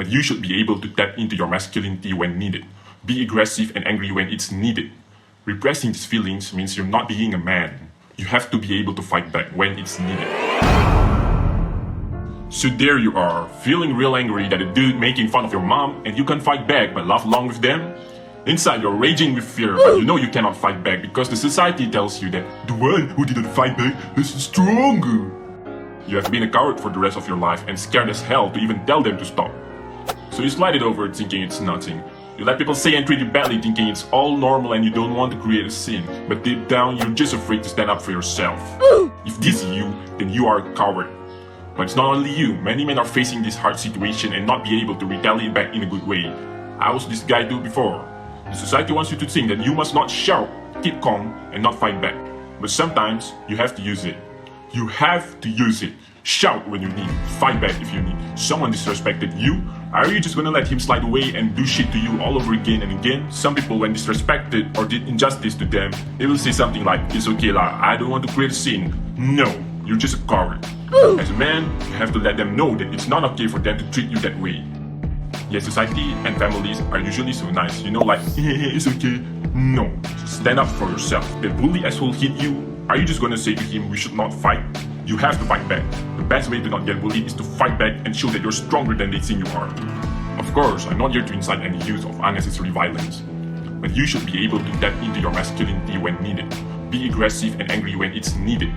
But you should be able to tap into your masculinity when needed. Be aggressive and angry when it's needed. Repressing these feelings means you're not being a man. You have to be able to fight back when it's needed. So there you are, feeling real angry that a dude making fun of your mom and you can't fight back but laugh along with them? Inside you're raging with fear, but you know you cannot fight back because the society tells you that the one who didn't fight back is stronger. You have been a coward for the rest of your life and scared as hell to even tell them to stop. So you slide it over thinking it's nothing. You let people say and treat you badly thinking it's all normal and you don't want to create a scene. But deep down you're just afraid to stand up for yourself. If this is you, then you are a coward. But it's not only you, many men are facing this hard situation and not be able to retaliate back in a good way. I was this guy too before. The society wants you to think that you must not shout, keep calm and not fight back. But sometimes you have to use it. You have to use it. Shout when you need, fight back if you need. Someone disrespected you, are you just gonna let him slide away and do shit to you all over again and again? Some people when disrespected or did injustice to them, they will say something like, it's okay lah, I don't want to create a scene. No, you're just a coward. As a man, you have to let them know that it's not okay for them to treat you that way. Yes, society and families are usually so nice, you know, like, it's okay. No, stand up for yourself. The bully asshole hit you, are you just gonna say to him, we should not fight? You have to fight back. The best way to not get bullied is to fight back and show that you're stronger than they think you are. Of course, I'm not here to incite any use of unnecessary violence. But you should be able to tap into your masculinity when needed. Be aggressive and angry when it's needed.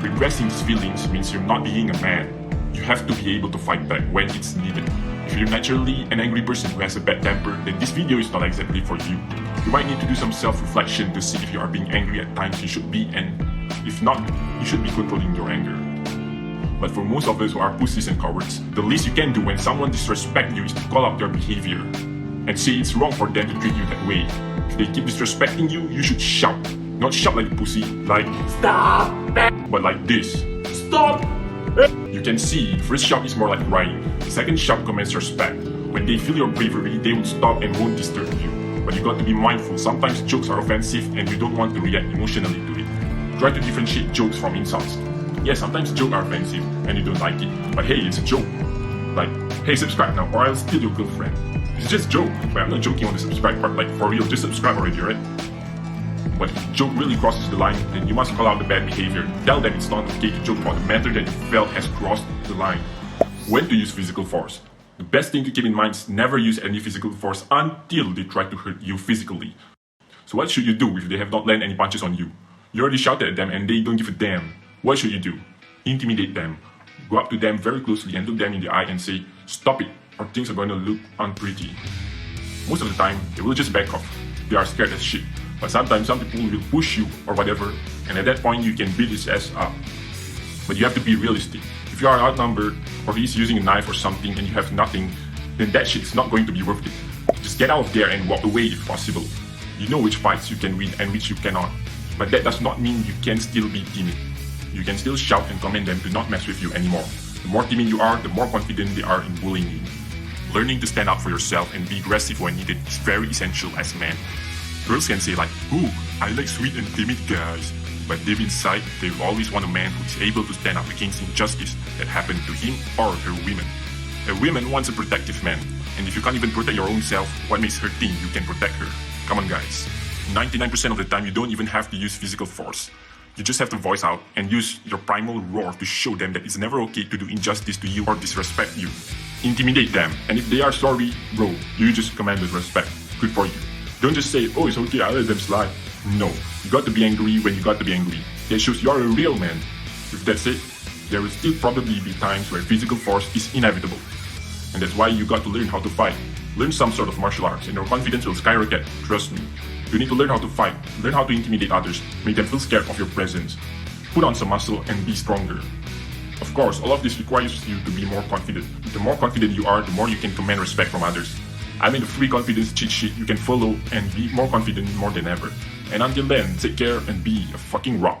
Repressing these feelings means you're not being a man. You have to be able to fight back when it's needed. If you're naturally an angry person who has a bad temper, then this video is not exactly for you. You might need to do some self-reflection to see if you are being angry at times you should be, and if not, you should be controlling your anger. But for most of us who are pussies and cowards, the least you can do when someone disrespects you is to call out their behavior and say it's wrong for them to treat you that way. If they keep disrespecting you, you should shout. Not shout like a pussy, like stop, but like this. Stop! You can see, the first shout is more like crying. The second shout commands respect. When they feel your bravery, they will stop and won't disturb you. But you got to be mindful, sometimes jokes are offensive and you don't want to react emotionally to it. Try to differentiate jokes from insults. Yes, sometimes jokes are offensive and you don't like it, but hey, it's a joke. Like, hey, subscribe now or I'll steal your girlfriend. It's just a joke, but I'm not joking on the subscribe part, like for real, just subscribe already, right? But if the joke really crosses the line, then you must call out the bad behavior. Tell them it's not okay to joke about the matter that you felt has crossed the line. When to use physical force? The best thing to keep in mind is never use any physical force until they try to hurt you physically. So what should you do if they have not landed any punches on you? You already shouted at them and they don't give a damn. What should you do? Intimidate them. Go up to them very closely and look them in the eye and say, stop it, or things are going to look unpretty. Most of the time, they will just back off. They are scared as shit. But sometimes some people will push you or whatever, and at that point you can beat his ass up. But you have to be realistic. If you are outnumbered, or he's using a knife or something and you have nothing, then that shit is not going to be worth it. Just get out of there and walk away if possible. You know which fights you can win and which you cannot. But that does not mean you can still be timid. You can still shout and command them to not mess with you anymore. The more timid you are, the more confident they are in bullying you. Learning to stand up for yourself and be aggressive when needed is very essential as a man. Girls can say like, ooh, I like sweet and timid guys. But deep inside, they will always want a man who is able to stand up against injustice that happened to him or her women. A woman wants a protective man. And if you can't even protect your own self, what makes her think you can protect her? Come on guys. 99% of the time you don't even have to use physical force. You just have to voice out and use your primal roar to show them that it's never okay to do injustice to you or disrespect you. Intimidate them, and if they are sorry, bro, you just command with respect. Good for you. Don't just say, oh, it's okay, I'll let them slide. No, you got to be angry when you got to be angry. That shows you're a real man. If that's it, there will still probably be times where physical force is inevitable. And that's why you got to learn how to fight. Learn some sort of martial arts and your confidence will skyrocket, trust me. You need to learn how to fight, learn how to intimidate others, make them feel scared of your presence. Put on some muscle and be stronger. Of course, all of this requires you to be more confident. The more confident you are, the more you can command respect from others. I made a free confidence cheat sheet you can follow and be more confident more than ever. And until then, take care and be a fucking rock.